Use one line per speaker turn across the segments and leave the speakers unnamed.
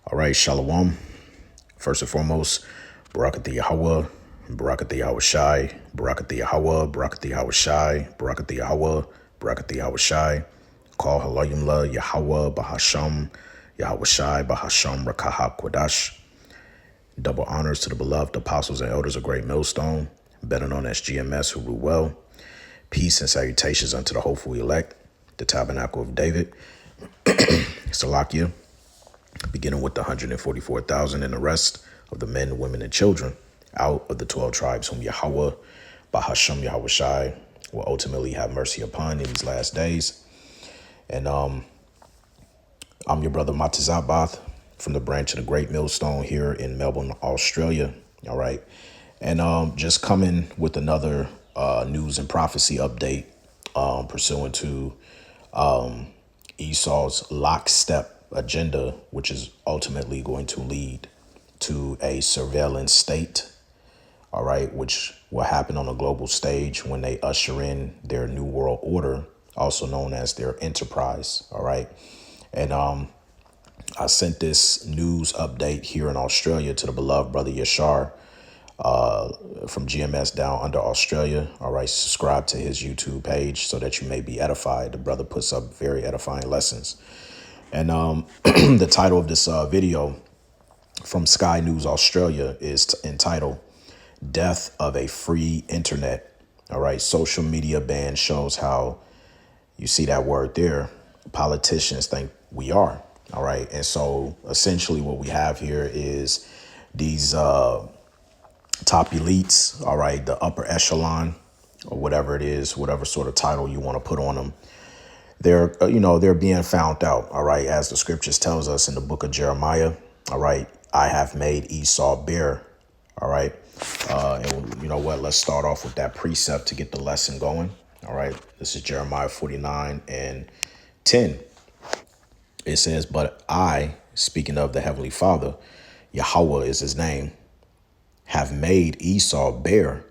All right, Shalom. First and foremost, Barakath Yahweh, Barakath Yahweh Shai, Barakath Yahweh, Barakath Yahweh Shai, Barakath Yahweh, Barakath Yahweh Shai. Call Halayimla Yahweh Bahasham, Yahweh Shai Bahasham Rakaha Kwadash. Double honors to the beloved apostles and elders of Great Millstone, better known as GMS, who rule well. Peace and salutations unto the hopeful elect, the Tabernacle of David, Salakia, beginning with the 144,000 and the rest of the men, women, and children out of the 12 tribes whom Yahweh, Bahasham Yahweh Shai, will ultimately have mercy upon in these last days. And I'm your brother Matizabath from the branch of the Great Millstone here in Melbourne, Australia. All right. And just coming with another news and prophecy update pursuant to Esau's lockstep agenda, which is ultimately going to lead to a surveillance state, all right, which will happen on a global stage when they usher in their new world order, also known as their enterprise, all right. And I sent this news update here in Australia to the beloved brother Yashar from GMS down under Australia. All right, subscribe to his YouTube page so that you may be edified. The brother puts up very edifying lessons. And the title of this video from Sky News Australia is entitled Death of a Free Internet. All right, social media ban shows how, you see that word there, politicians think we are. All right, and so essentially what we have here is these top elites, all right, the upper echelon or whatever it is, whatever sort of title you want to put on them. They're, they're being found out, all right, as the scriptures tells us in the book of Jeremiah, all right, I have made Esau bare, all right. And you know what, let's start off with that precept to get the lesson going, all right. This is Jeremiah 49 and 10. It says, but I, speaking of the Heavenly Father, Yahweh is his name, have made Esau bare.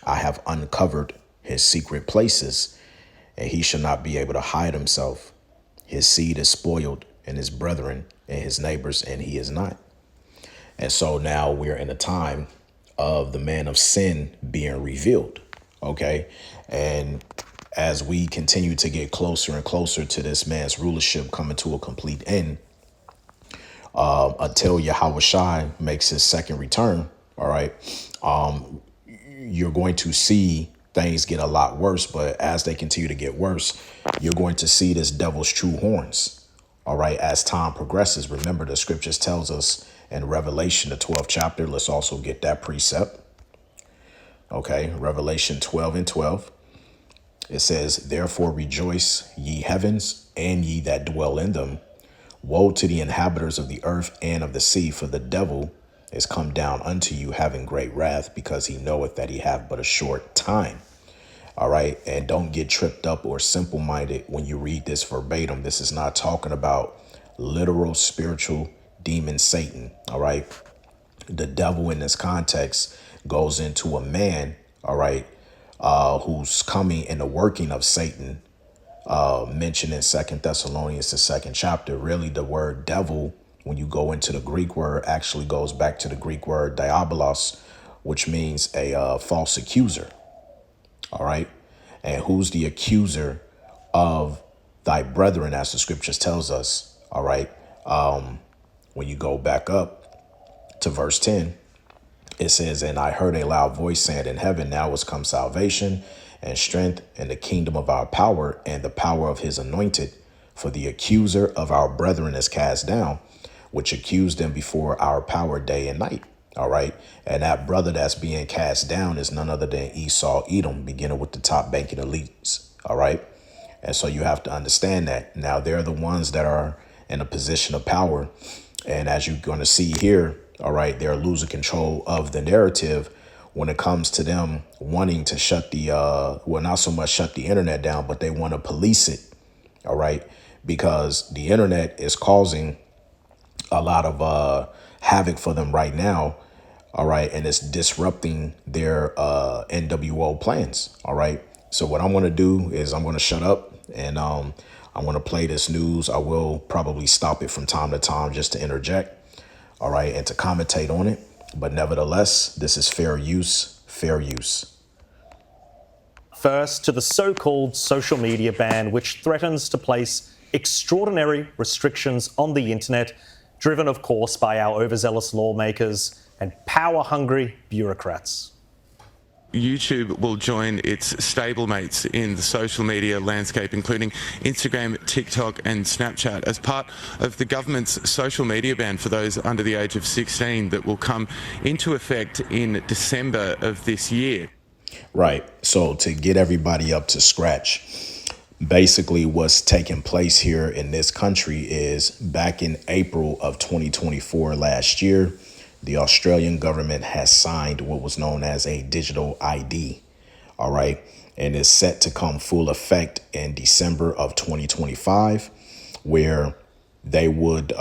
I have uncovered his secret places, and he shall not be able to hide himself. His seed is spoiled, and his brethren and his neighbors, and he is not. And so now we're in a time of the man of sin being revealed. Okay. And as we continue to get closer and closer to this man's rulership coming to a complete end, until Yahweh Shai makes his second return, all right, you're going to see things get a lot worse. But as they continue to get worse, you're going to see this devil's true horns, all right, as time progresses. Remember, the scriptures tells us in Revelation, the 12th chapter, let's also get that precept. Okay, Revelation 12 and 12. It says, therefore rejoice, ye heavens, and ye that dwell in them. Woe to the inhabitants of the earth and of the sea, for the devil is come down unto you, having great wrath, because he knoweth that he hath but a short time. All right. And don't get tripped up or simple minded when you read this verbatim. This is not talking about literal spiritual demon Satan. All right. The devil in this context goes into a man. All right. Who's coming in the working of Satan, mentioned in 2 Thessalonians, the second chapter. Really, the word devil, when you go into the Greek word, actually goes back to the Greek word diabolos, which means a false accuser. All right. And who's the accuser of thy brethren, as the scriptures tells us? All right. When you go back up to verse 10, it says, and I heard a loud voice saying in heaven, now is come salvation and strength and the kingdom of our power and the power of his anointed. For the accuser of our brethren is cast down, which accused them before our power day and night. All right. And that brother that's being cast down is none other than Esau, Edom, beginning with the top banking elites. All right. And so you have to understand that now they're the ones that are in a position of power. And as you're going to see here, all right, they're losing control of the narrative when it comes to them wanting to shut the well, not so much shut the internet down, but they want to police it. All right, because the internet is causing a lot of havoc for them right now. All right. And it's disrupting their NWO plans. All right. So what I'm going to do is I'm going to shut up and I'm going to play this news. I will probably stop it from time to time just to interject. all right, and to commentate on it. But nevertheless, this is fair use, fair use.
First, to the so-called social media ban, which threatens to place extraordinary restrictions on the internet, driven, of course, by our overzealous lawmakers and power-hungry bureaucrats.
YouTube will join its stablemates in the social media landscape, including Instagram, TikTok and Snapchat, as part of the government's social media ban for those under the age of 16 that will come into effect in December of this year.
Right. So to get everybody up to scratch, basically what's taking place here in this country is back in April of 2024 last year, the Australian government has signed what was known as a digital ID. All right. And is set to come full effect in December of 2025, where they would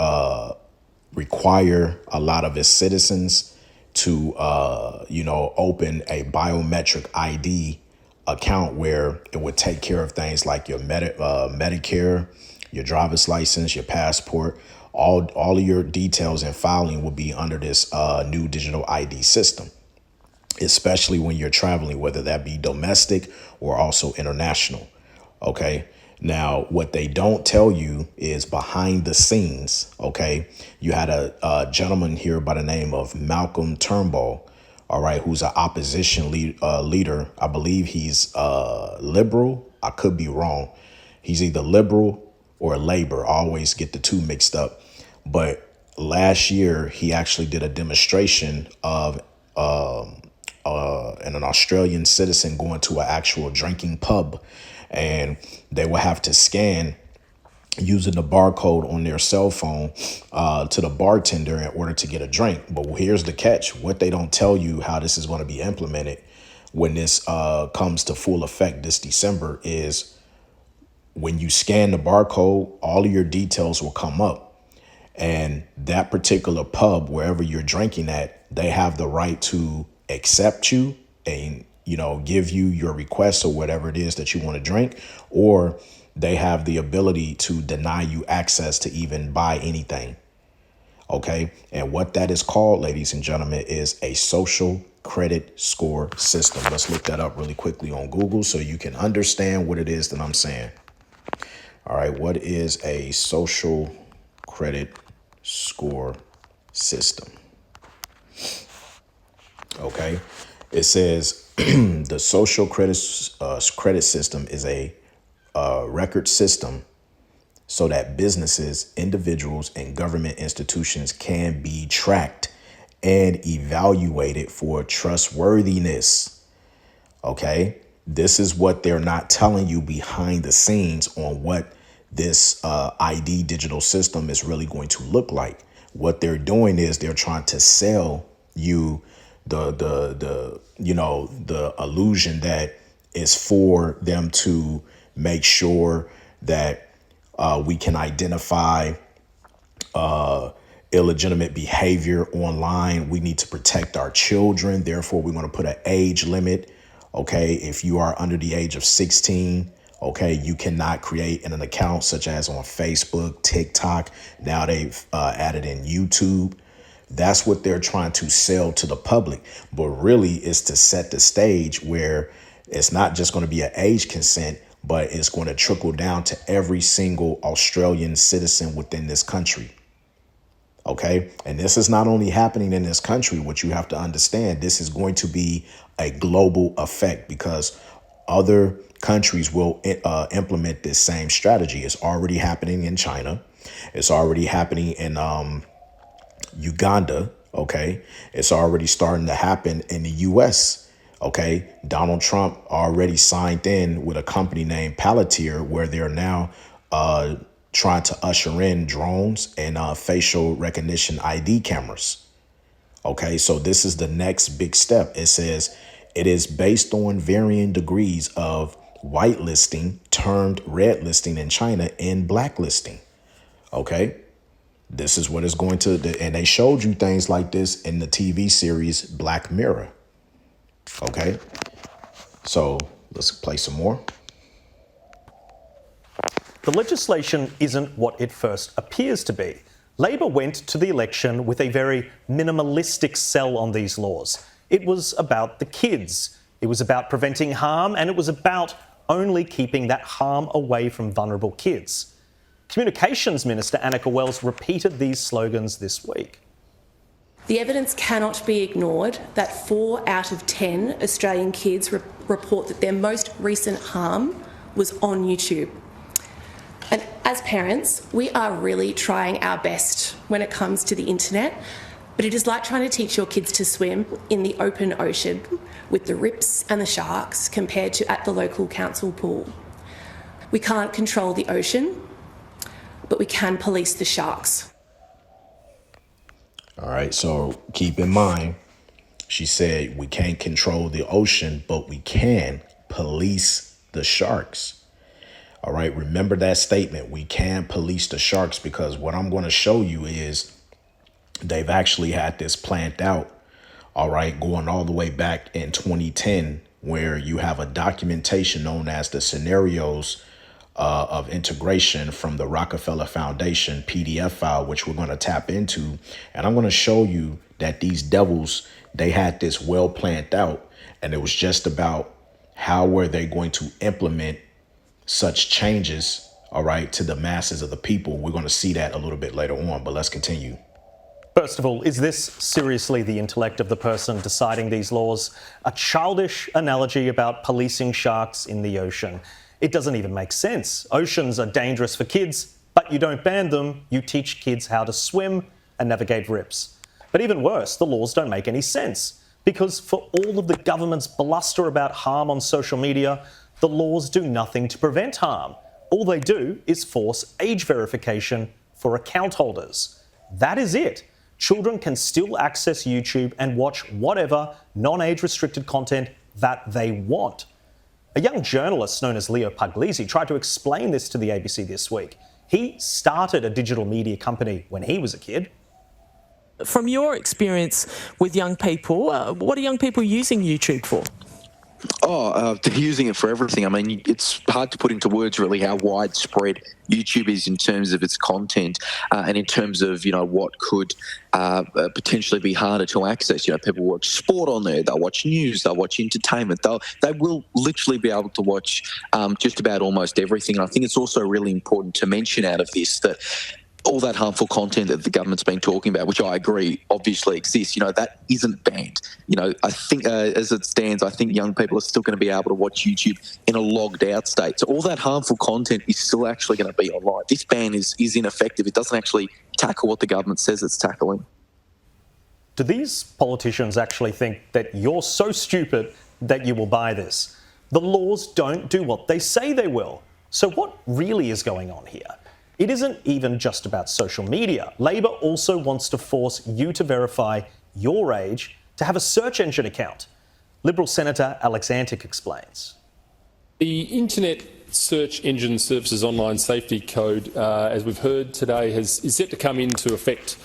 require a lot of its citizens to, open a biometric ID account where it would take care of things like your Medicare, your driver's license, your passport, all of your details and filing will be under this new digital ID system, especially when you're traveling, whether that be domestic or also international. OK, now what they don't tell you is behind the scenes. OK, you had a gentleman here by the name of Malcolm Turnbull. All right, who's an opposition leader. I believe he's liberal. I could be wrong. He's either liberal or Labor. I always get the two mixed up. But last year, he actually did a demonstration of an Australian citizen going to an actual drinking pub, and they will have to scan using the barcode on their cell phone to the bartender in order to get a drink. But here's the catch. What they don't tell you how this is going to be implemented when this comes to full effect this December is when you scan the barcode, all of your details will come up. And that particular pub, wherever you're drinking at, they have the right to accept you and, give you your request or whatever it is that you want to drink, or they have the ability to deny you access to even buy anything. OK, and what that is called, ladies and gentlemen, is a social credit score system. Let's look that up really quickly on Google so you can understand what it is that I'm saying. All right, what is a social credit score system? OK, it says the social credit system is a record system so that businesses, individuals, and government institutions can be tracked and evaluated for trustworthiness. OK, this is what they're not telling you behind the scenes on what this ID digital system is really going to look like. What they're doing is they're trying to sell you the illusion that is for them to make sure that we can identify illegitimate behavior online. We need to protect our children. Therefore, we want to put an age limit. OK, if you are under the age of 16, OK, you cannot create an account such as on Facebook, TikTok. Now they've added in YouTube. That's what they're trying to sell to the public. But really, it's to set the stage where it's not just going to be an age consent, but it's going to trickle down to every single Australian citizen within this country. OK, and this is not only happening in this country. What you have to understand, this is going to be a global effect because other countries will implement this same strategy. It's already happening in China. It's already happening in Uganda. OK, it's already starting to happen in the U.S. OK, Donald Trump already signed in with a company named Palantir, where they're now trying to usher in drones and facial recognition ID cameras. OK, so this is the next big step. It says it is based on varying degrees of whitelisting, termed red listing in China, and blacklisting. OK, this is what it's going to. And they showed you things like this in the TV series Black Mirror. OK, so let's play some more.
The legislation isn't what it first appears to be. Labor went to the election with a very minimalistic sell on these laws. It was about the kids, it was about preventing harm, and it was about only keeping that harm away from vulnerable kids. Communications Minister Anneka Wells repeated these slogans this week.
The evidence cannot be ignored that 4 out of 10 Australian kids report that their most recent harm was on YouTube. And as parents, we are really trying our best when it comes to the internet, but it is like trying to teach your kids to swim in the open ocean with the rips and the sharks compared to at the local council pool. We can't control the ocean, but we can police the sharks.
All right, so keep in mind, she said we can't control the ocean, but we can police the sharks. All right, remember that statement. We can police the sharks, because what I'm going to show you is they've actually had this planned out. All right, going all the way back in 2010, where you have a documentation known as the scenarios of integration from the Rockefeller Foundation PDF file, which we're going to tap into. And I'm going to show you that these devils, they had this well planned out, and it was just about how were they going to implement such changes, all right, to the masses of the people. We're going to see that a little bit later on, but let's continue.
First of all, is this seriously the intellect of the person deciding these laws? A childish analogy about policing sharks in the ocean. It doesn't even make sense. Oceans are dangerous for kids, but you don't ban them. You teach kids how to swim and navigate rips. But even worse, the laws don't make any sense, because for all of the government's bluster about harm on social media, the laws do nothing to prevent harm. All they do is force age verification for account holders. That is it. Children can still access YouTube and watch whatever non-age restricted content that they want. A young journalist known as Leo Puglisi tried to explain this to the ABC this week. He started a digital media company when he was a kid.
From your experience with young people, what are young people using YouTube for?
They're using it for everything. I mean, it's hard to put into words really how widespread YouTube is in terms of its content and in terms of, what could potentially be harder to access. People watch sport on there, they'll watch news, they'll watch entertainment. They will literally be able to watch just about almost everything. And I think it's also really important to mention out of this that all that harmful content that the government's been talking about, which I agree obviously exists, that isn't banned. I think as it stands, I think young people are still going to be able to watch YouTube in a logged out state. So all that harmful content is still actually going to be online. This ban is ineffective. It doesn't actually tackle what the government says it's tackling.
Do these politicians actually think that you're so stupid that you will buy this? The laws don't do what they say they will. So what really is going on here? It isn't even just about social media. Labor also wants to force you to verify your age to have a search engine account. Liberal Senator Alex Antic explains.
The Internet Search Engine Services Online Safety Code, as we've heard today, is set to come into effect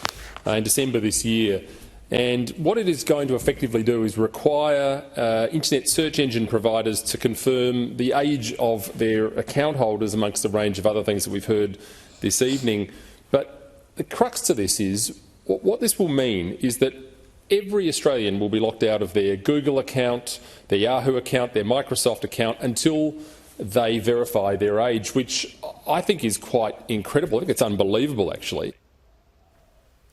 in December this year. And what it is going to effectively do is require internet search engine providers to confirm the age of their account holders, amongst a range of other things that we've heard this evening. But the crux to this is, what this will mean is that every Australian will be locked out of their Google account, their Yahoo account, their Microsoft account until they verify their age, which I think is quite incredible. I think it's unbelievable, actually.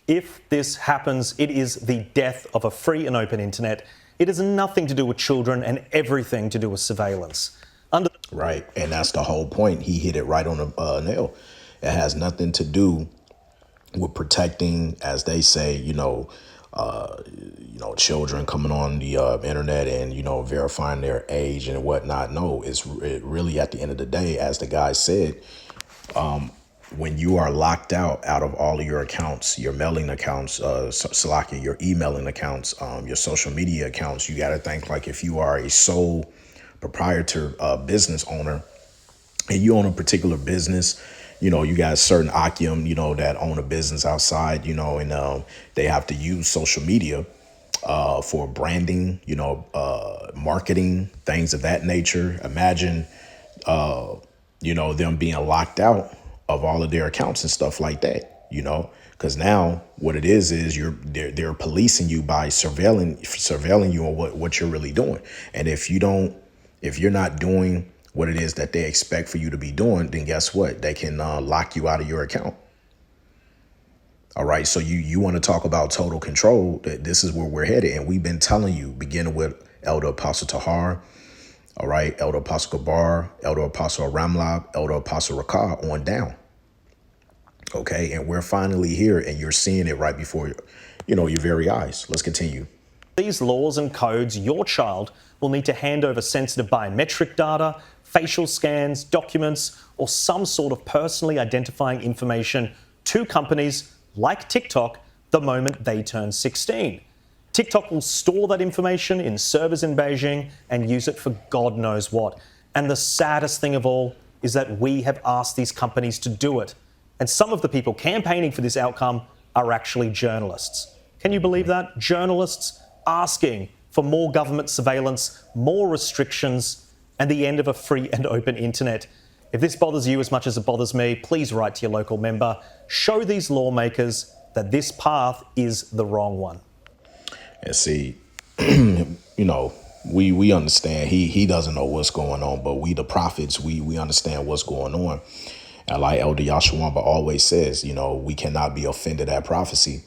If this happens, it is the death of a free and open internet. It has nothing to do with children and everything to do with surveillance.
Right, and that's the whole point. He hit it right on the nail. It has nothing to do with protecting, as they say, children coming on the internet and, verifying their age and whatnot. No, it really, at the end of the day, as the guy said, when you are locked out of all of your accounts, your mailing accounts, your emailing accounts, your social media accounts, you got to think like if you are a sole proprietor business owner and you own a particular business, you got certain Akim, that own a business outside, and they have to use social media for branding, marketing, things of that nature. Imagine, them being locked out of all of their accounts and stuff like that, Because now what it is they're policing you by surveilling you on what you're really doing. And if you're not doing what it is that they expect for you to be doing, then guess what? They can lock you out of your account. All right. So you want to talk about total control. This is where we're headed. And we've been telling you, beginning with Elder Apostle Tahar, all right, Elder Apostle Gabar, Elder Apostle Ramlab, Elder Apostle Rakah on down. OK, and we're finally here and you're seeing it right before, your very eyes. Let's continue.
These laws and codes, your child will need to hand over sensitive biometric data, facial scans, documents, or some sort of personally identifying information to companies like TikTok the moment they turn 16. TikTok will store that information in servers in Beijing and use it for God knows what. And the saddest thing of all is that we have asked these companies to do it. And some of the people campaigning for this outcome are actually journalists. Can you believe that? Journalists asking for more government surveillance, more restrictions, and the end of a free and open internet. If this bothers you as much as it bothers me, please write to your local member. Show these lawmakers that this path is the wrong one.
And see, we understand he doesn't know what's going on, but we, the prophets, we understand what's going on. And like Elder Yashawamba always says, we cannot be offended at prophecy.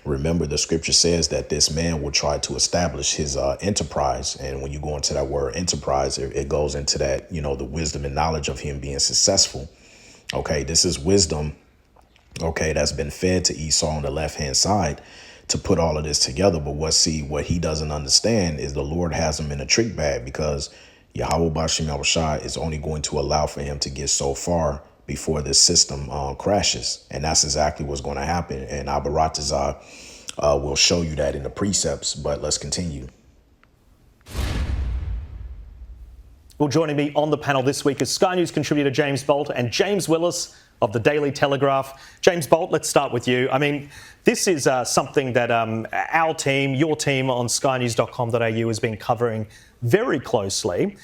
Remember, the scripture says that this man will try to establish his enterprise. And when you go into that word enterprise, it goes into that, the wisdom and knowledge of him being successful. OK, this is wisdom, OK, that's been fed to Esau on the left hand side to put all of this together. But what he doesn't understand is the Lord has him in a trick bag, because Yahweh Bashim Yahushua is only going to allow for him to get so far before this system crashes. And that's exactly what's going to happen. And Abaratazar will show you that in the precepts. But let's continue.
Well, joining me on the panel this week is Sky News contributor James Bolt and James Willis of the Daily Telegraph. James Bolt, let's start with you. I mean, this is something that our team, your team on skynews.com.au has been covering very closely.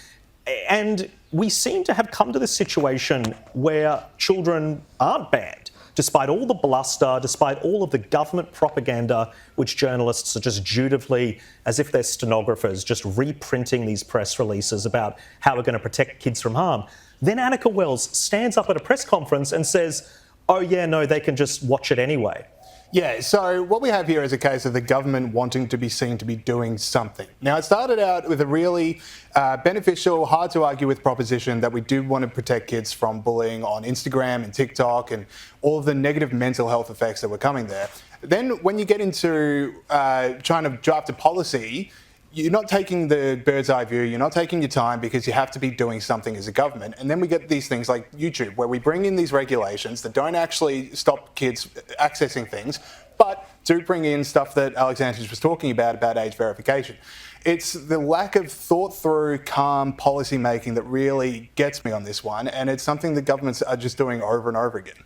And we seem to have come to this situation where children aren't banned, despite all the bluster, despite all of the government propaganda, which journalists are just dutifully, as if they're stenographers, just reprinting these press releases about how we're going to protect kids from harm. Then Annika Wells stands up at a press conference and says, oh, yeah, no, they can just watch it anyway.
Yeah, so what we have here is a case of the government wanting to be seen to be doing something. Now, it started out with a really beneficial, hard to argue with proposition that we do want to protect kids from bullying on Instagram and TikTok and all of the negative mental health effects that were coming there. Then when you get into trying to draft a policy, you're not taking the bird's eye view, you're not taking your time because you have to be doing something as a government. And then we get these things like YouTube, where we bring in these regulations that don't actually stop kids accessing things, but do bring in stuff that Alexandria was talking about age verification. It's the lack of thought through, calm policy making that really gets me on this one. And it's something that governments are just doing over and over again.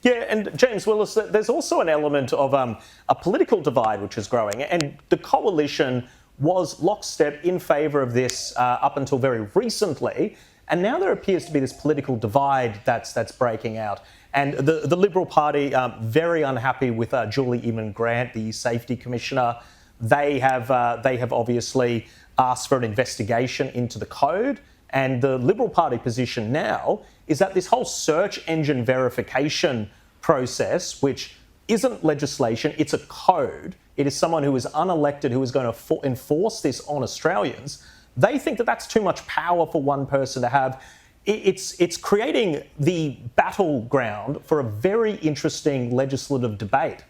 Yeah, and James Willis, there's also an element of a political divide which is growing. And the coalition was lockstep in favour of this up until very recently. And now there appears to be this political divide that's breaking out. And the Liberal Party, very unhappy with Julie Eamon-Grant, the Safety Commissioner. They have obviously asked for an investigation into the code. And the Liberal Party position now is that this whole search engine verification process, which isn't legislation, it's a code. It is someone who is unelected who is going to enforce this on Australians. They think that that's too much power for one person to have. It's creating the battleground for a very interesting legislative debate.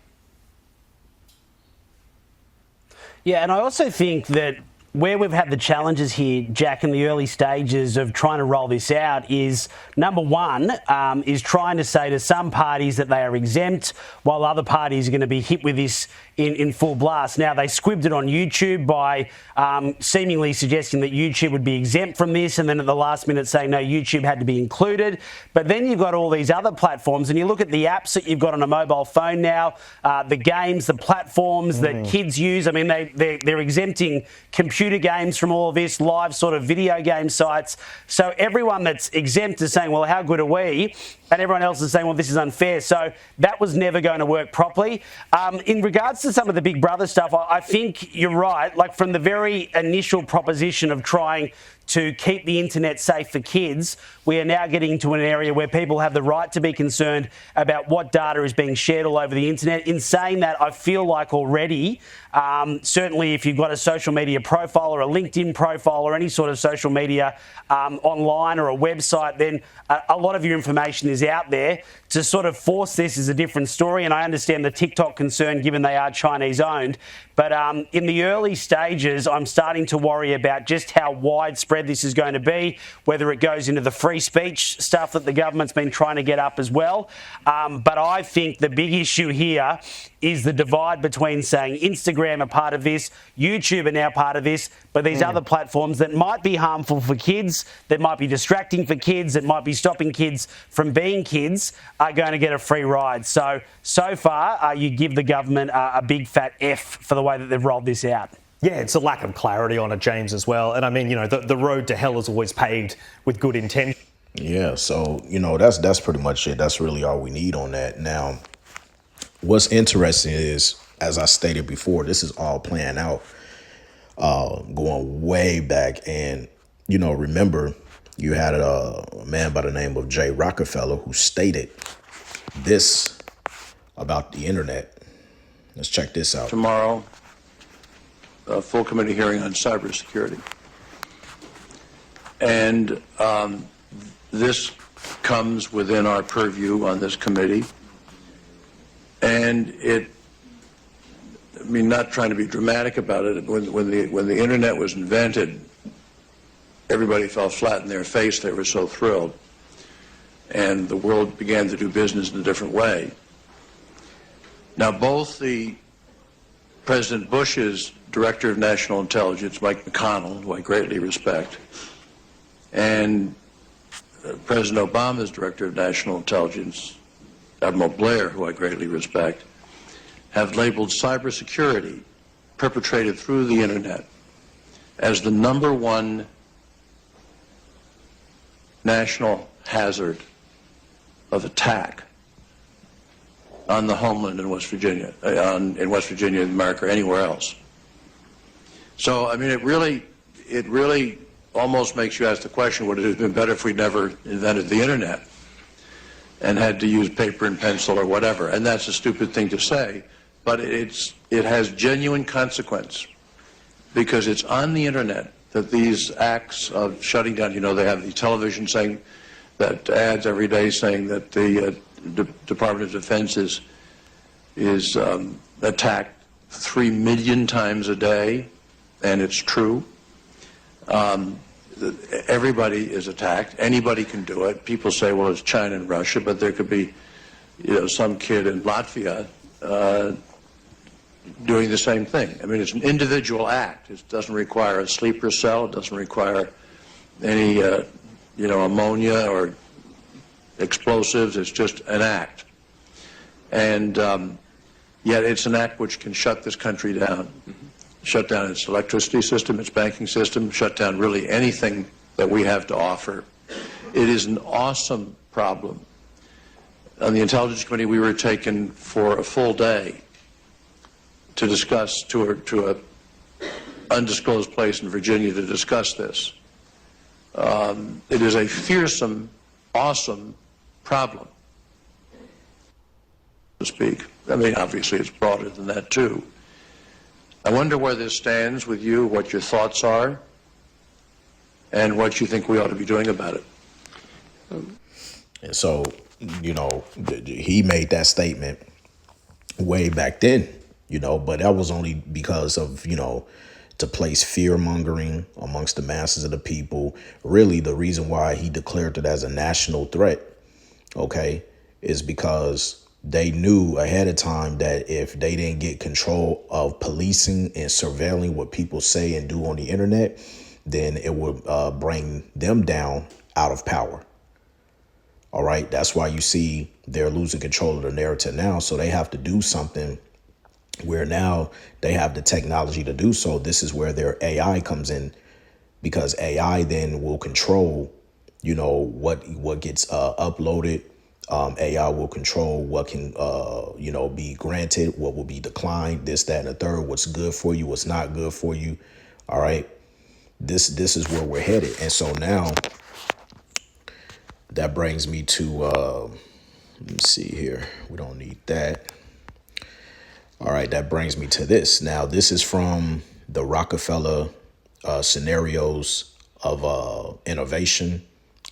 Yeah, and I also think that where we've had the challenges here, Jack, in the early stages of trying to roll this out is, number one, is trying to say to some parties that they are exempt, while other parties are going to be hit with this in full blast. Now, they squibbed it on YouTube by seemingly suggesting that YouTube would be exempt from this, and then at the last minute saying, no, YouTube had to be included. But then you've got all these other platforms, and you look at the apps that you've got on a mobile phone now, the games, the platforms that kids use. I mean, they're exempting computer games from all of this, live sort of video game sites. So everyone that's exempt is saying, well, how good are we? and everyone else is saying, well, this is unfair. So that was never going to work properly. In regards to some of the Big Brother stuff, I think you're right. Like, from the very initial proposition of trying to keep the internet safe for kids, we are now getting to an area where people have the right to be concerned about what data is being shared all over the internet. In saying that, I feel like already, certainly if you've got a social media profile or a LinkedIn profile or any sort of social media online or a website, then a lot of your information is out there. To sort of force this is a different story, and I understand the TikTok concern given they are Chinese owned. But in the early stages, I'm starting to worry about just how widespread this is going to be, whether it goes into the free speech stuff that the government's been trying to get up as well. But I think the big issue here is the divide between saying Instagram are part of this, YouTube are now part of this, but these other platforms that might be harmful for kids, that might be distracting for kids, that might be stopping kids from being kids, are going to get a free ride. So far, you give the government a big fat F for the way that they've rolled this out.
Yeah, it's a lack of clarity on it, James, as well. And I mean, you know, the road to hell is always paved with good intention.
Yeah, so, you know, that's pretty much it. That's really all we need on that. Now, what's interesting is, as I stated before, this is all playing out, going way back. And, you know, remember, you had a man by the name of Jay Rockefeller who stated this about the internet. Let's check this out.
Tomorrow, a full committee hearing on cybersecurity. And this comes within our purview on this committee. And not trying to be dramatic about it, when the internet was invented, everybody fell flat in their face. They were so thrilled. And the world began to do business in a different way. Now, both the President Bush's Director of National Intelligence, Mike McConnell, who I greatly respect, and President Obama's Director of National Intelligence, Admiral Blair, who I greatly respect, have labeled cybersecurity perpetrated through the internet as the #1 national hazard of attack on the homeland in West Virginia, in West Virginia, America, or anywhere else. So, I mean, it really almost makes you ask the question, would it have been better if we never invented the internet and had to use paper and pencil or whatever? And that's a stupid thing to say, but it has genuine consequence, because it's on the internet that these acts of shutting down, you know, they have the television saying that, ads every day saying that the Department of Defense is attacked 3 million times a day, and it's true. Everybody is attacked. Anybody can do it. People say, well, it's China and Russia, but there could be, you know, some kid in Latvia doing the same thing. I mean, it's an individual act. It doesn't require a sleeper cell. It doesn't require any, ammonia or explosives. It's just an act. And yet it's an act which can shut this country down, shut down its electricity system, its banking system, shut down really anything that we have to offer. It is an awesome problem. On the Intelligence Committee, we were taken for a full day to discuss, to a undisclosed place in Virginia to discuss this. It is a fearsome, awesome problem, to speak. I mean, obviously it's broader than that too. I wonder where this stands with you, what your thoughts are, and what you think we ought to be doing about it.
And so, you know, he made that statement way back then, you know, but that was only because of, you know, to place fear mongering amongst the masses of the people. Really, the reason why he declared it as a national threat, okay, is because they knew ahead of time that if they didn't get control of policing and surveilling what people say and do on the internet, then it would bring them down out of power. All right. That's why you see they're losing control of the narrative now. So they have to do something where now they have the technology to do so. This is where their AI comes in, because AI then will control, you know, what gets uploaded, AI will control what can, be granted, what will be declined, this, that, and the third, what's good for you, what's not good for you. All right. This is where we're headed. And so now that brings me to, let me see here. We don't need that. All right. That brings me to this. Now, this is from the Rockefeller Scenarios of Innovation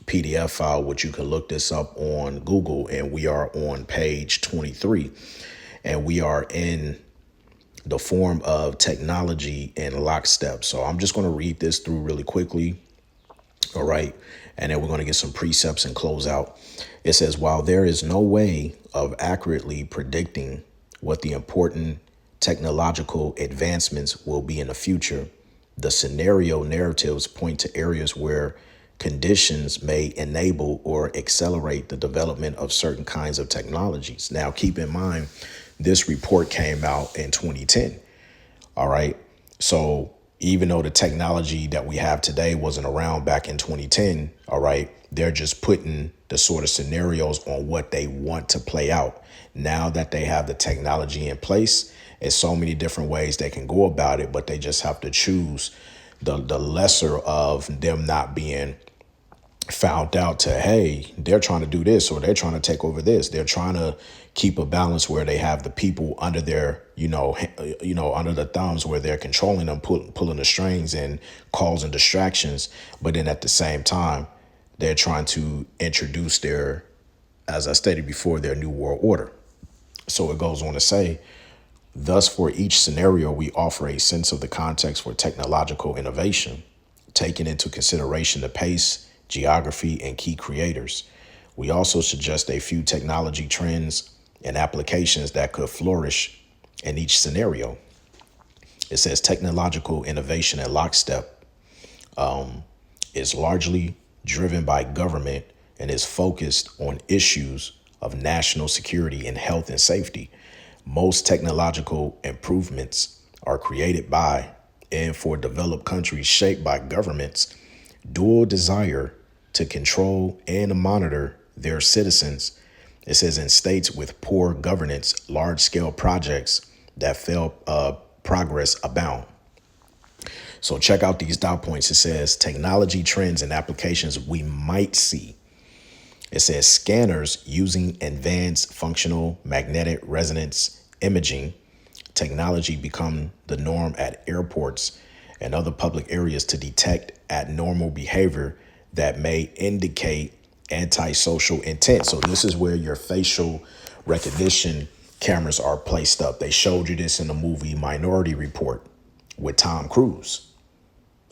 PDF file, which you can look this up on Google. And we are on page 23. And we are in the form of technology in lockstep. So I'm just going to read this through really quickly. All right. And then we're going to get some precepts and close out. It says, while there is no way of accurately predicting what the important technological advancements will be in the future, the scenario narratives point to areas where conditions may enable or accelerate the development of certain kinds of technologies. Now, keep in mind, this report came out in 2010. All right. So even though the technology that we have today wasn't around back in 2010, all right, they're just putting the sort of scenarios on what they want to play out. Now that they have the technology in place, there's so many different ways they can go about it, but they just have to choose the lesser of them not being found out to, hey, they're trying to do this or they're trying to take over this. They're trying to keep a balance where they have the people under their, under the thumbs where they're controlling them, pulling the strings and causing distractions. But then at the same time, they're trying to introduce their, as I stated before, their new world order. So it goes on to say, thus, for each scenario, we offer a sense of the context for technological innovation, taking into consideration the pace, geography, and key creators. We also suggest a few technology trends and applications that could flourish in each scenario. It says technological innovation at lockstep is largely driven by government and is focused on issues of national security and health and safety. Most technological improvements are created by and for developed countries shaped by governments' dual desire to control and monitor their citizens. It says in states with poor governance, large-scale projects that fail progress abound. So check out these dot points. It says technology trends and applications we might see. It says scanners using advanced functional magnetic resonance imaging technology become the norm at airports and other public areas to detect abnormal behavior that may indicate antisocial intent. So this is where your facial recognition cameras are placed up. They showed you this in the movie Minority Report with Tom Cruise.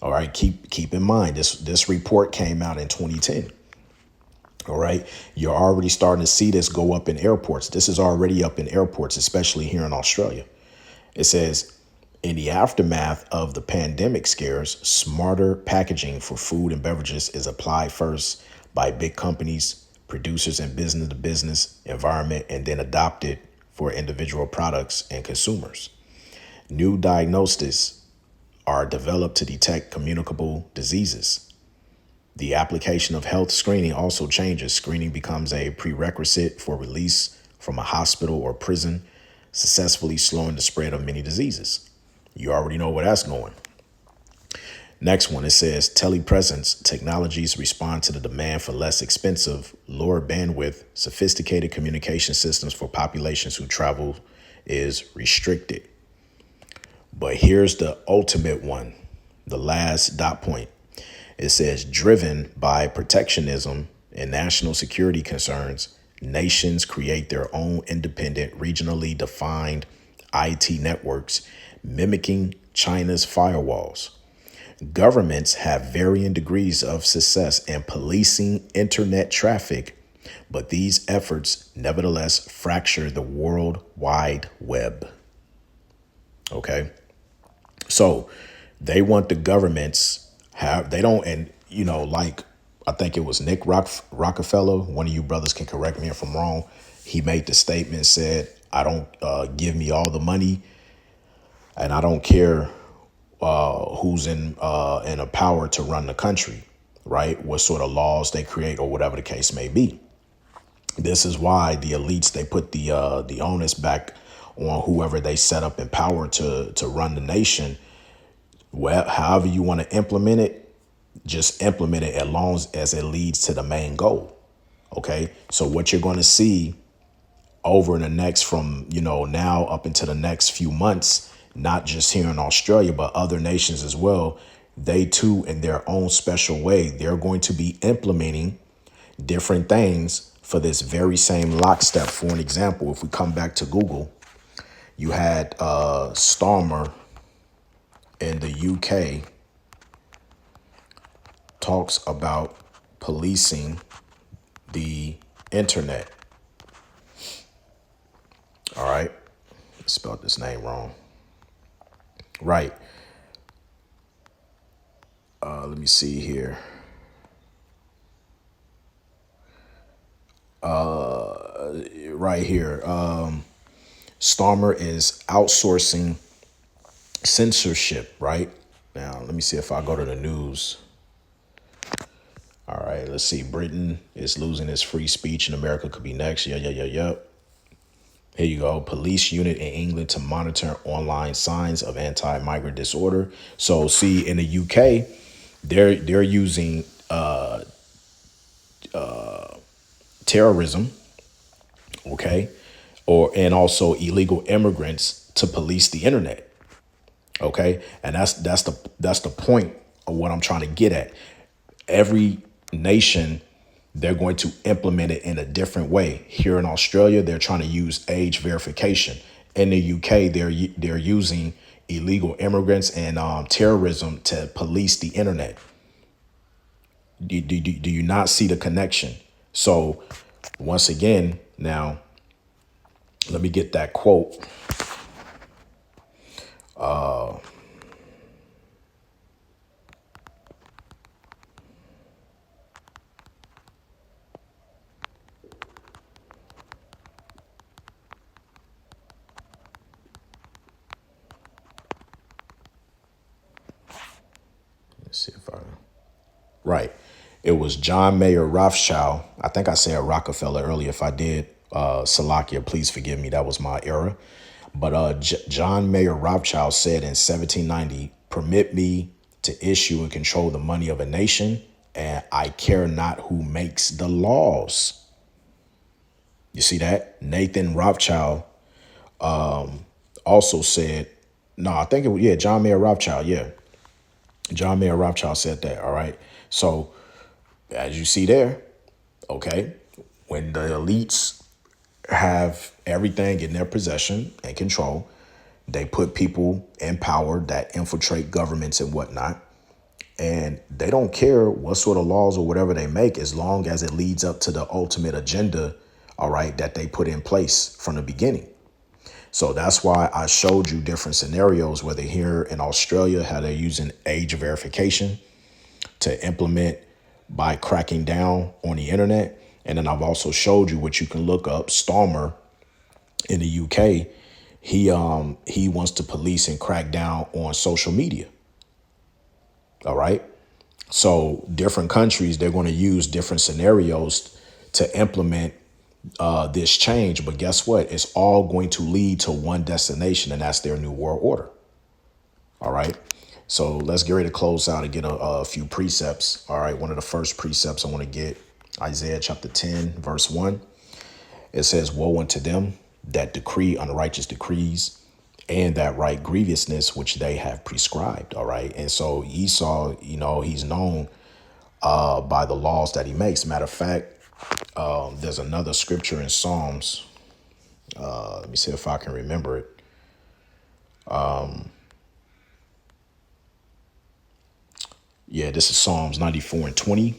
All right, keep in mind this report came out in 2010. All right, you're already starting to see this go up in airports. This is already up in airports, especially here in Australia. It says, in the aftermath of the pandemic scares, smarter packaging for food and beverages is applied first by big companies, producers in business to business environment, and then adopted for individual products and consumers. New diagnoses are developed to detect communicable diseases. The application of health screening also changes. Screening becomes a prerequisite for release from a hospital or prison, successfully slowing the spread of many diseases. You already know where that's going. Next one, it says telepresence technologies respond to the demand for less expensive, lower bandwidth, sophisticated communication systems for populations who travel is restricted. But here's the ultimate one, the last dot point. It says driven by protectionism and national security concerns, nations create their own independent, regionally defined IT networks, mimicking China's firewalls. Governments have varying degrees of success in policing internet traffic, but these efforts nevertheless fracture the World Wide Web. Okay, so they want the governments like I think it was Nick Rockefeller, one of you brothers can correct me if I'm wrong. He made the statement, said, I don't give me all the money and I don't care who's in a power to run the country, right? What sort of laws they create or whatever the case may be. This is why the elites, they put the onus back on whoever they set up in power to run the nation. Well, however you want to implement it, just implement it as long as it leads to the main goal. Okay, so what you're going to see over in the next, from now up into the next few months, not just here in Australia but other nations as well, they too, in their own special way, they're going to be implementing different things for this very same lockstep. For an example, if we come back to Google, you had Starmer in the UK talks about policing the internet. All right, I spelled this name wrong. Right. Let me see here. Right here. Starmer is outsourcing censorship, right? Now, let me see if I go to the news. All right, let's see. Britain is losing its free speech and America could be next. Yeah. Here you go. Police unit in England to monitor online signs of anti-migrant disorder. So see, in the UK, they're using terrorism, okay, and also illegal immigrants to police the internet. Okay, and that's the point of what I'm trying to get at. Every nation, they're going to implement it in a different way. Here in Australia, they're trying to use age verification. In the UK, they're using illegal immigrants and terrorism to police the internet. Do you not see the connection? So once again, now let me get that quote. Let's see if right. It was John Mayer Rothschild. I think I said Rockefeller earlier. If I did, Salakia, please forgive me. That was my error. But John Mayer Rothschild said in 1790, "Permit me to issue and control the money of a nation, and I care not who makes the laws." You see that? Nathan Rothschild also said, no, I think it was, John Mayer Rothschild. Yeah. John Mayer Rothschild said that. All right. So as you see there, okay, when the elites have everything in their possession and control, they put people in power that infiltrate governments and whatnot. And they don't care what sort of laws or whatever they make, as long as it leads up to the ultimate agenda, all right, that they put in place from the beginning. So that's why I showed you different scenarios, whether here in Australia, how they're using age verification to implement by cracking down on the internet. And then I've also showed you what you can look up. Starmer in the UK, he wants to police and crack down on social media. All right. So different countries, they're going to use different scenarios to implement this change. But guess what? It's all going to lead to one destination, and that's their new world order. All right. So let's get ready to close out and get a few precepts. All right. One of the first precepts I want to get, Isaiah chapter 10, verse 1. It says, "Woe unto them that decree unrighteous decrees, and that write grievousness which they have prescribed." All right. And so Esau, he's known by the laws that he makes. Matter of fact, there's another scripture in Psalms. Let me see if I can remember it. This is Psalms 94:20.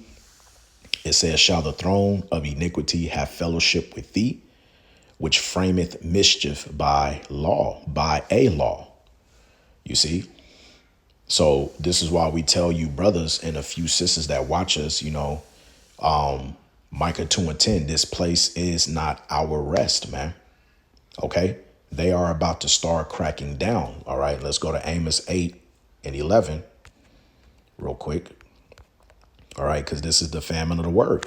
It says, "Shall the throne of iniquity have fellowship with thee, which frameth mischief by a law?" You see? So this is why we tell you brothers and a few sisters that watch us, Micah 2:10, this place is not our rest, man. Okay. They are about to start cracking down. All right. Let's go to Amos 8:11 real quick. All right. Because this is the famine of the word.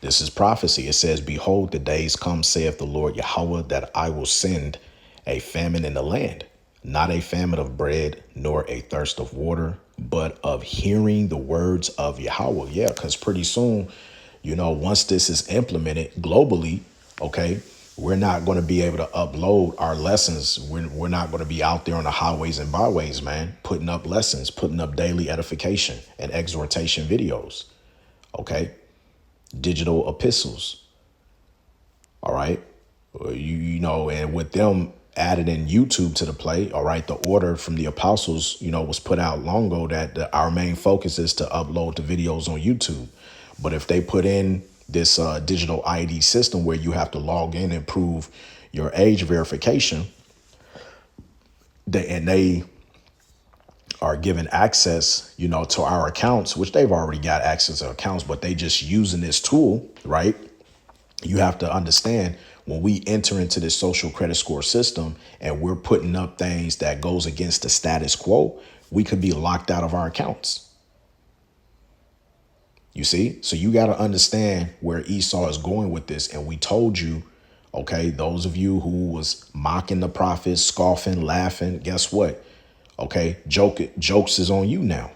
This is prophecy. It says, behold, the days come, saith the Lord Yahweh, that I will send a famine in the land, not a famine of bread, nor a thirst of water, but of hearing the words of Yahweh. Yeah, because pretty soon, once this is implemented globally, okay, we're not going to be able to upload our lessons. We're not going to be out there on the highways and byways, man, putting up lessons, putting up daily edification and exhortation videos, okay? Digital epistles. All right. And with them added in YouTube to the play, all right, the order from the apostles, was put out long ago that our main focus is to upload the videos on YouTube. But if they put in this digital ID system where you have to log in and prove your age verification, they are given access, to our accounts, which they've already got access to accounts, but they just using this tool, right? You have to understand, when we enter into this social credit score system and we're putting up things that goes against the status quo, we could be locked out of our accounts. You see? So you got to understand where Esau is going with this. And we told you, okay, those of you who was mocking the prophets, scoffing, laughing, guess what? Okay, jokes is on you now,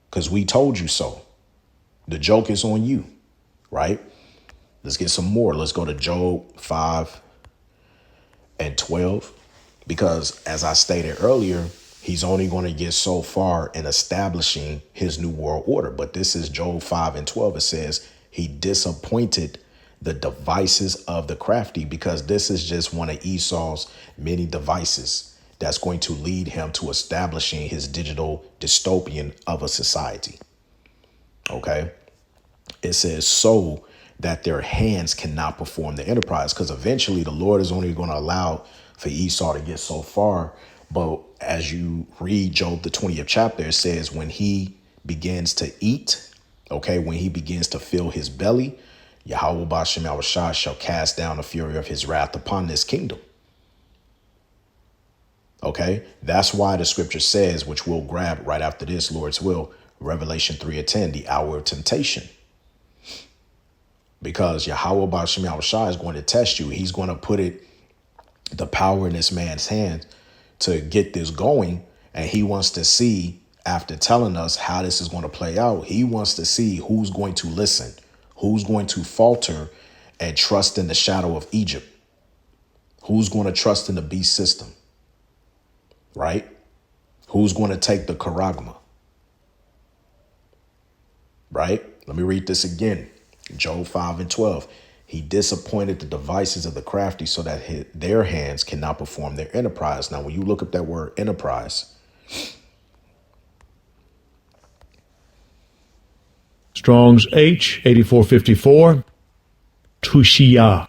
because we told you so. The joke is on you, right? Let's get some more. Let's go to Job 5:12, because as I stated earlier, he's only going to get so far in establishing his new world order. But this is Job 5:12. It says he disappointed the devices of the crafty, because this is just one of Esau's many devices that's going to lead him to establishing his digital dystopian of a society. Okay. It says so that their hands cannot perform the enterprise, because eventually the Lord is only going to allow for Esau to get so far. But as you read Job, the 20th chapter, it says when he begins to eat, okay, when he begins to fill his belly, Yahweh Bashem Yahushua shall cast down the fury of his wrath upon this kingdom. Okay, that's why the scripture says, which we'll grab right after this, Lord's will, Revelation 3:10, the hour of temptation. Because Yahweh Bashem Yahushua is going to test you. He's going to put the power in this man's hand to get this going. And he wants to see, after telling us how this is going to play out, he wants to see who's going to listen, who's going to falter and trust in the shadow of Egypt, who's going to trust in the beast system. Right? Who's going to take the charagma? Right? Let me read this again. Job 5:12. He disappointed the devices of the crafty so that their hands cannot perform their enterprise. Now, when you look up that word enterprise,
Strong's H 8454, Tushia.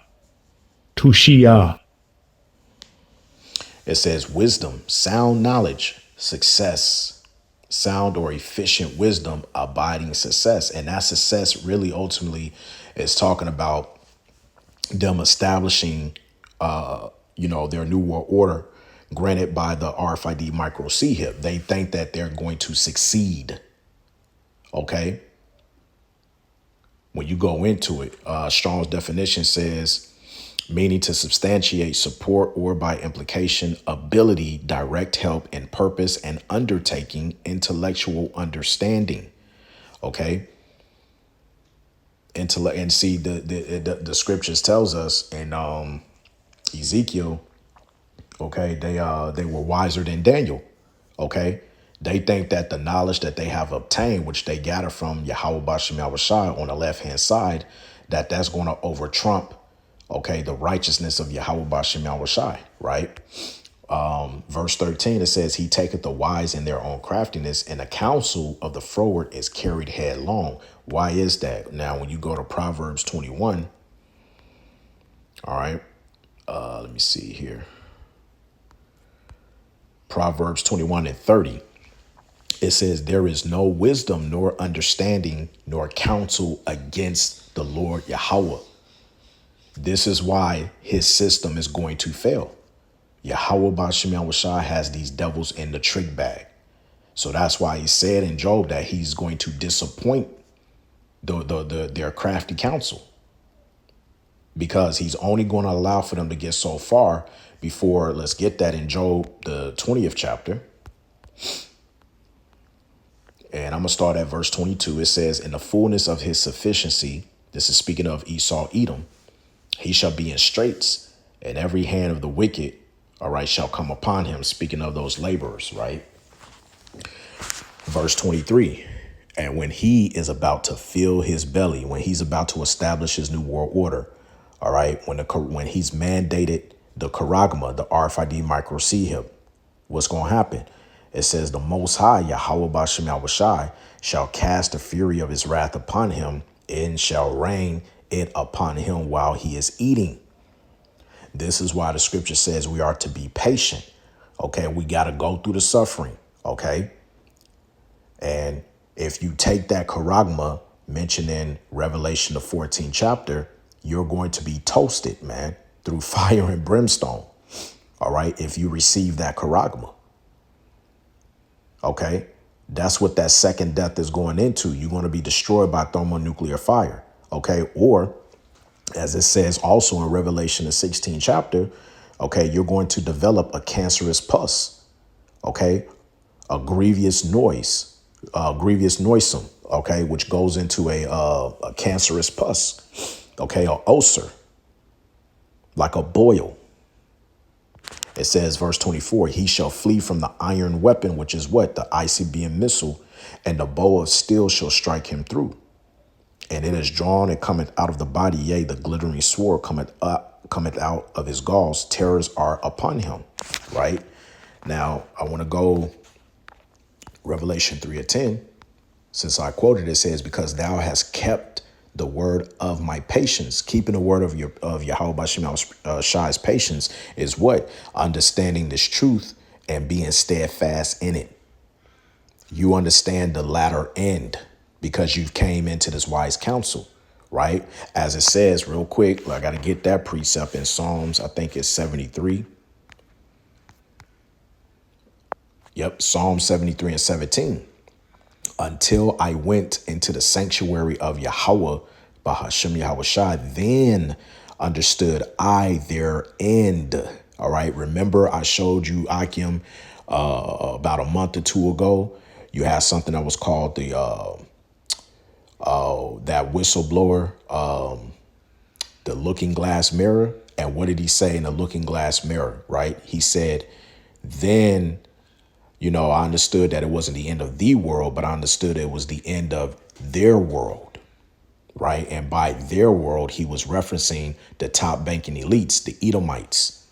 it says wisdom, sound knowledge, success, sound or efficient wisdom, abiding success. And that success really ultimately is talking about them establishing, their new world order granted by the RFID micro CHIP. They think that they're going to succeed. Okay. When you go into it, Strong's definition says, meaning to substantiate, support, or by implication, ability, direct help in purpose and undertaking, intellectual understanding. Okay. And see, the scriptures tells us in Ezekiel, okay, they were wiser than Daniel. Okay. They think that the knowledge that they have obtained, which they gather from Yahweh Bashem Yahushua on the left-hand side, that's going to over trump, okay, the righteousness of Yahweh Bashem Yahushua, right? Verse 13, it says, he taketh the wise in their own craftiness, and the counsel of the froward is carried headlong. Why is that? Now, when you go to Proverbs 21, all right, let me see here. Proverbs 21:30. It says, there is no wisdom nor understanding nor counsel against the Lord Yahweh. This is why his system is going to fail. Yahweh Bashem Yahushua has these devils in the trick bag. So that's why he said in Job that he's going to disappoint their crafty counsel. because he's only going to allow for them to get so far before, let's get that in Job, the 20th chapter. And I'm going to start at verse 22. It says, in the fullness of his sufficiency, this is speaking of Esau, Edom, he shall be in straits, and every hand of the wicked, all right, shall come upon him. Speaking of those laborers, right? Verse 23. And when he is about to fill his belly, when he's about to establish his new world order, all right, when he's mandated the charagma, the RFID microchip, what's going to happen? It says the Most High, Yahweh Bashem Yahushai, shall cast the fury of his wrath upon him and shall rain it upon him while he is eating. This is why the scripture says we are to be patient. Okay, we got to go through the suffering. Okay. And if you take that charagma mentioned in Revelation, the 14th chapter, you're going to be toasted, man, through fire and brimstone. All right. If you receive that charagma. Okay. That's what that second death is going into. You're going to be destroyed by thermonuclear fire. OK, or as it says also in Revelation, the 16th chapter. OK, you're going to develop a cancerous pus. OK, a grievous noisome. OK, which goes into a cancerous pus. OK, an ulcer, like a boil. It says, verse 24, he shall flee from the iron weapon, which is what? The ICBM missile, and the bow of steel shall strike him through. And it is drawn and cometh out of the body, yea, the glittering sword cometh out of his galls. Terrors are upon him, right? Now, I want to go Revelation 3:10. Since I quoted, it says, because thou hast kept the word of my patience. Keeping the word of Yahweh Bashem Shai's patience is what? Understanding this truth and being steadfast in it. You understand the latter end because you came into this wise counsel, right? As it says real quick, I got to get that precept in Psalms. I think it's 73. Yep. Psalm 73 and 17. Until I went into the sanctuary of Yahweh, Bahashem Yahushai, then understood I their end. All right. Remember, I showed you Akim about a month or two ago. You had something that was called the that whistleblower, the looking glass mirror. And what did he say in the looking glass mirror? Right. He said, then, you know, I understood that it wasn't the end of the world, but I understood it was the end of their world. Right. And by their world, he was referencing the top banking elites, the Edomites.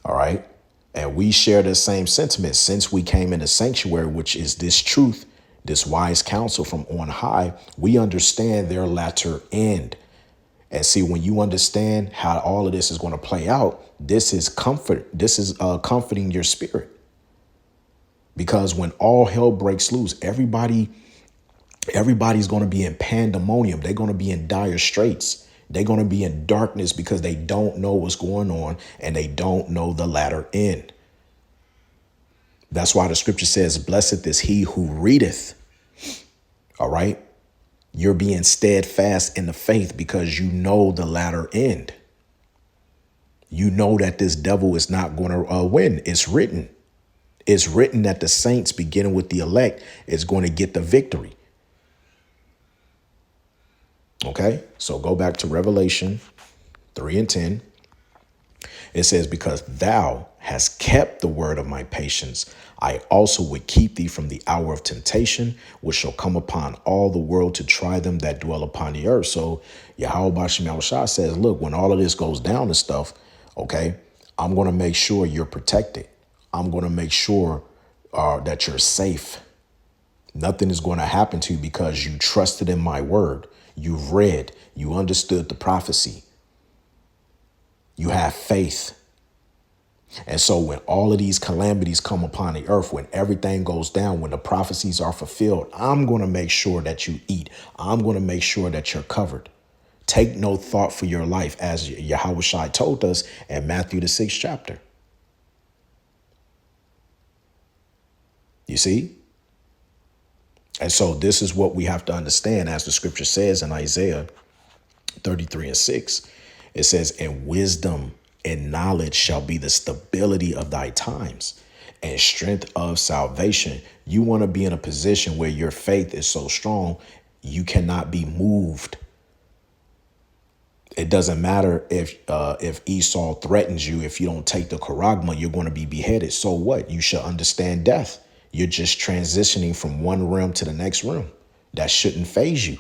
All right. And we share the same sentiment since we came in the sanctuary, which is this truth, this wise counsel from on high. We understand their latter end. And see, when you understand how all of this is going to play out, this is comfort. This is comforting your spirit. Because when all hell breaks loose, everybody's going to be in pandemonium. They're going to be in dire straits. They're going to be in darkness because they don't know what's going on and they don't know the latter end. That's why the scripture says, blessed is he who readeth. All right. You're being steadfast in the faith because you know the latter end. You know that this devil is not going to win. It's written. It's written that the saints, beginning with the elect, is going to get the victory. OK, so go back to Revelation 3:10. It says, because thou hast kept the word of my patience, I also would keep thee from the hour of temptation, which shall come upon all the world to try them that dwell upon the earth. So Yahweh Bashem Yahushua says, look, when all of this goes down and stuff, OK, I'm going to make sure you're protected. I'm going to make sure that you're safe. Nothing is going to happen to you because you trusted in my word. You've read, you understood the prophecy. You have faith. And so when all of these calamities come upon the earth, when everything goes down, when the prophecies are fulfilled, I'm going to make sure that you eat. I'm going to make sure that you're covered. Take no thought for your life, as Yahweh Shai told us in Matthew, the 6th chapter. You see? And so this is what we have to understand, as the scripture says in Isaiah, 33 and 6. It says, and wisdom and knowledge shall be the stability of thy times and strength of salvation. You want to be in a position where your faith is so strong, you cannot be moved. It doesn't matter if Esau threatens you. If you don't take the charagma, you're going to be beheaded. So what? You should understand death. You're just transitioning from one realm to the next realm. That shouldn't faze you,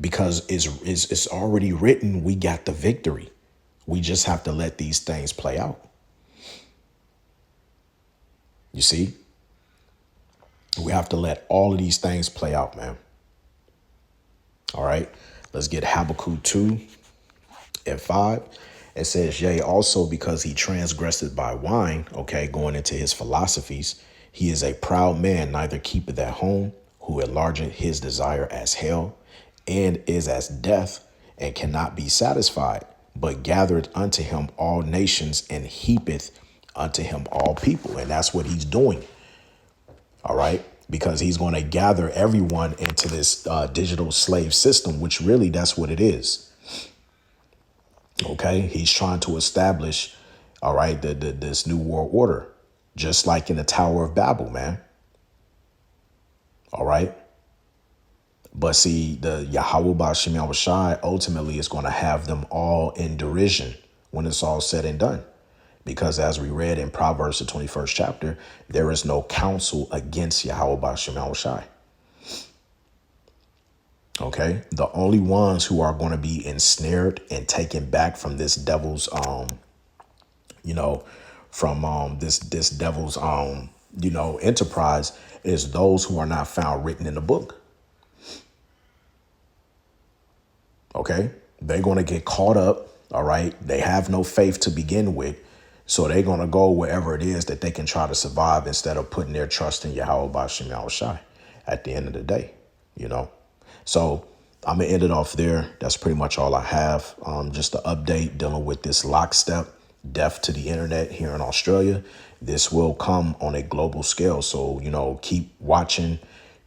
because it's already written. We got the victory. We just have to let these things play out. You see, we have to let all of these things play out, man. All right, let's get Habakkuk 2 and 5. It says, yea, also because he transgressed by wine, okay, going into his philosophies, he is a proud man, neither keepeth at home, who enlargeth his desire as hell, and is as death, and cannot be satisfied, but gathereth unto him all nations, and heapeth unto him all people. And that's what he's doing. All right, because he's going to gather everyone into this digital slave system, which really that's what it is. OK, he's trying to establish, all right, this new world order, just like in the Tower of Babel, man. All right. But see, the Yahweh B'Shem Yahushai ultimately is going to have them all in derision when it's all said and done. Because as we read in Proverbs, the 21st chapter, there is no counsel against Yahweh B'Shem Yahushai. OK, the only ones who are going to be ensnared and taken back from this devil's, this devil's, enterprise is those who are not found written in the book. OK, they're going to get caught up. All right. They have no faith to begin with. So they're going to go wherever it is that they can try to survive instead of putting their trust in Yahweh B'Shem Yahushai at the end of the day, So I'm going to end it off there. That's pretty much all I have. Just an update dealing with this lockstep death to the internet here in Australia. This will come on a global scale. So, keep watching,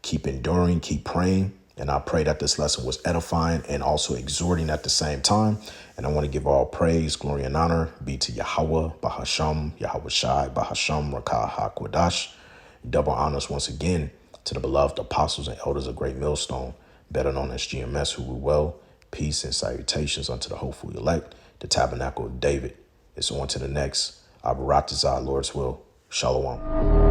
keep enduring, keep praying. And I pray that this lesson was edifying and also exhorting at the same time. And I want to give all praise, glory, and honor be to Yahweh, Bahasham, Yahweh Shai, Bahasham, Rakah HaKodash. Double honors once again to the beloved apostles and elders of Great Millstone, better known as GMS, who rule well. Peace and salutations unto the hopeful elect, the tabernacle of David. It's on to the next. Abaratazah, Lord's will. Shalom.